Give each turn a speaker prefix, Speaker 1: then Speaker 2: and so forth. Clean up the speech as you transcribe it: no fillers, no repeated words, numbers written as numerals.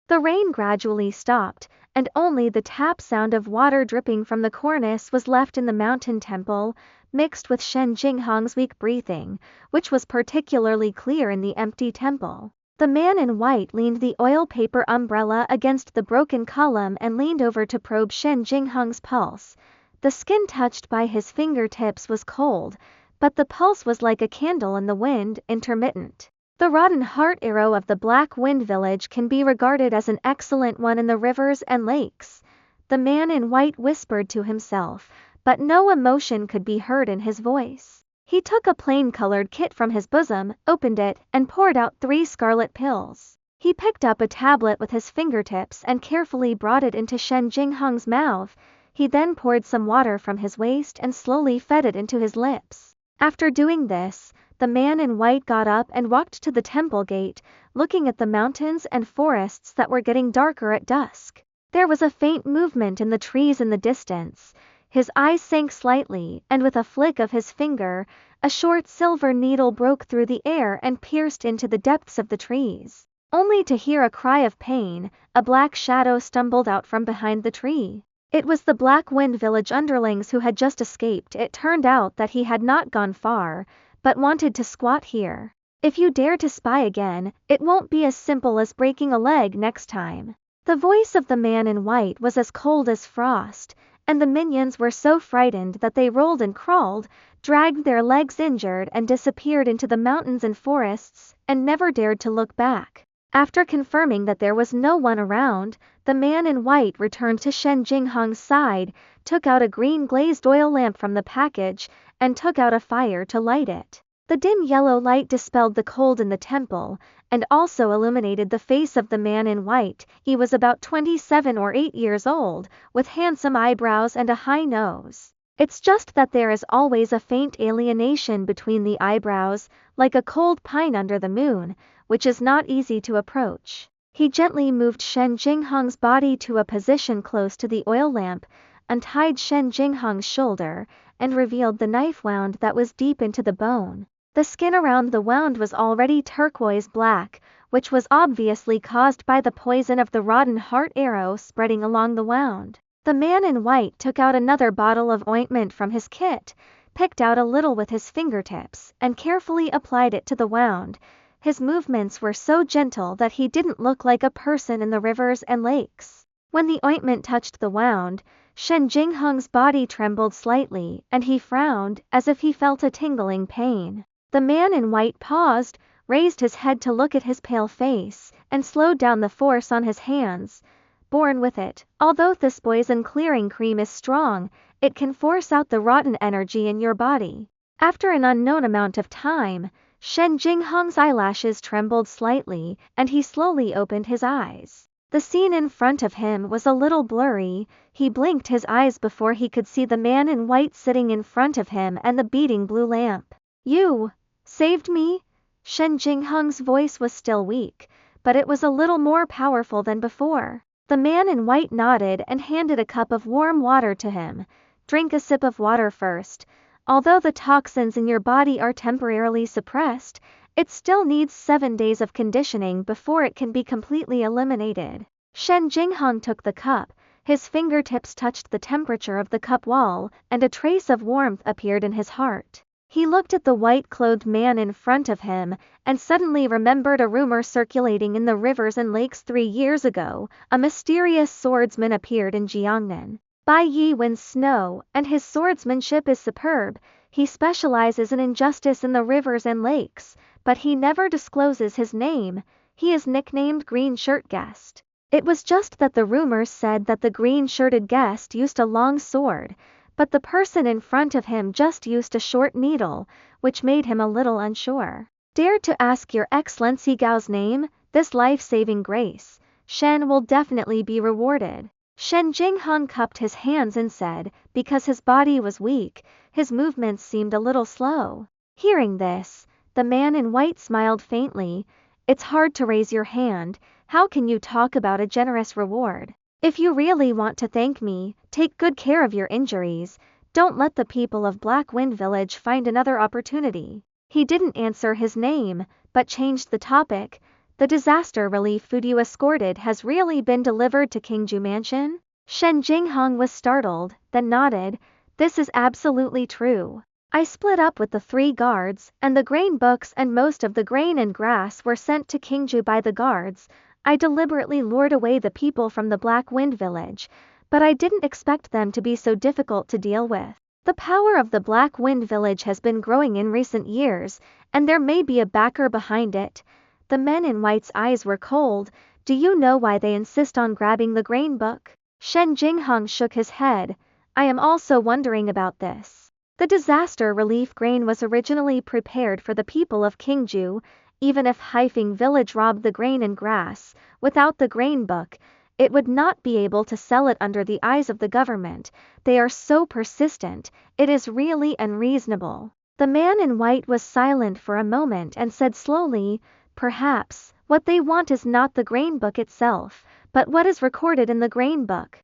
Speaker 1: The rain gradually stopped, and only the tap sound of water dripping from the cornice was left in the mountain temple, mixed with Shen Jinghong's weak breathing, which was particularly clear in the empty temple. The man in white leaned the oil paper umbrella against the broken column and leaned over to probe Shen Jinghong's pulse. The skin touched by his fingertips was cold, but the pulse was like a candle in the wind, intermittent. The Rotten Heart arrow of the Black Wind Village can be regarded as an excellent one in the rivers and lakes, the man in white whispered to himself, but no emotion could be heard in his voice. He took a plain-colored kit from his bosom, opened it, and poured out 3 scarlet pills. He picked up a tablet with his fingertips and carefully brought it into Shen Jinghong's mouth. He then poured some water from his waist and slowly fed it into his lips. After doing this, the man in white got up and walked to the temple gate, looking at the mountains and forests that were getting darker at dusk. There was a faint movement in the trees in the distance. His eyes sank slightly, and with a flick of his finger, a short silver needle broke through the air and pierced into the depths of the trees. Only to hear a cry of pain, a black shadow stumbled out from behind the tree. It was the Black Wind Village underlings who had just escaped. It turned out that he had not gone far, but wanted to squat here. If you dare to spy again, it won't be as simple as breaking a leg next time. The voice of the man in white was as cold as frost, and the minions were so frightened that they rolled and crawled, dragged their legs injured and disappeared into the mountains and forests, and never dared to look back. After confirming that there was no one around, the man in white returned to Shen Jinghong's side, took out a green glazed oil lamp from the package, and took out a fire to light it. The dim yellow light dispelled the cold in the temple, and also illuminated the face of the man in white. He was about 27 or 8 years old, with handsome eyebrows and a high nose. It's just that there is always a faint alienation between the eyebrows, like a cold pine under the moon, which is not easy to approach. He gently moved Shen Jinghong's body to a position close to the oil lamp, untied Shen Jinghong's shoulder, and revealed the knife wound that was deep into the bone. The skin around the wound was already turquoise black, which was obviously caused by the poison of the Rotten Heart arrow spreading along the wound. The man in white took out another bottle of ointment from his kit, picked out a little with his fingertips, and carefully applied it to the wound. His movements were so gentle that he didn't look like a person in the rivers and lakes. When the ointment touched the wound, Shen Jinghong's body trembled slightly, and he frowned, as if he felt a tingling pain. The man in white paused, raised his head to look at his pale face, and slowed down the force on his hands. Born with it, although this poison clearing cream is strong, it can force out the rotten energy in your body. After an unknown amount of time, Shen Jinghong's eyelashes trembled slightly, and he slowly opened his eyes. The scene in front of him was a little blurry. He blinked his eyes before he could see the man in white sitting in front of him and the beating blue lamp. "You saved me?" Shen Jinghong's voice was still weak, but it was a little more powerful than before. The man in white nodded and handed a cup of warm water to him. "Drink a sip of water first. Although the toxins in your body are temporarily suppressed, it still needs 7 days of conditioning before it can be completely eliminated." Shen Jinghong took the cup, his fingertips touched the temperature of the cup wall, and a trace of warmth appeared in his heart. He looked at the white-clothed man in front of him, and suddenly remembered a rumor circulating in the rivers and lakes 3 years ago. A mysterious swordsman appeared in Jiangnan. Bai Yi wins snow, and his swordsmanship is superb. He specializes in injustice in the rivers and lakes, but he never discloses his name. He is nicknamed Green Shirt Guest. It was just that the rumors said that the green-shirted guest used a long sword, but the person in front of him just used a short needle, which made him a little unsure. "Dare to ask Your Excellency Gao's name? This life-saving grace, Shen will definitely be rewarded." Shen Jinghong cupped his hands and said, because his body was weak, his movements seemed a little slow. Hearing this, the man in white smiled faintly. "It's hard to raise your hand. How can you talk about a generous reward? If you really want to thank me, take good care of your injuries. Don't let the people of Black Wind Village find another opportunity." He didn't answer his name, but changed the topic. The disaster relief food you escorted has really been delivered to Kingju Mansion? Shen Jinghong was startled, then nodded. This is absolutely true. I split up with the 3 guards, and the grain books and most of the grain and grass were sent to Kingju by the guards. I deliberately lured away the people from the Black Wind village, but I didn't expect them to be so difficult to deal with. The power of the Black Wind village has been growing in recent years, and there may be a backer behind it. The men in white's eyes were cold. Do you know why they insist on grabbing the grain book? Shen Jinghong shook his head. I am also wondering about this. The disaster relief grain was originally prepared for the people of Kingju. Even if Haifeng village robbed the grain and grass, without the grain book, it would not be able to sell it under the eyes of the government. They are so persistent, it is really unreasonable. The man in white was silent for a moment and said slowly, perhaps, what they want is not the grain book itself, but what is recorded in the grain book.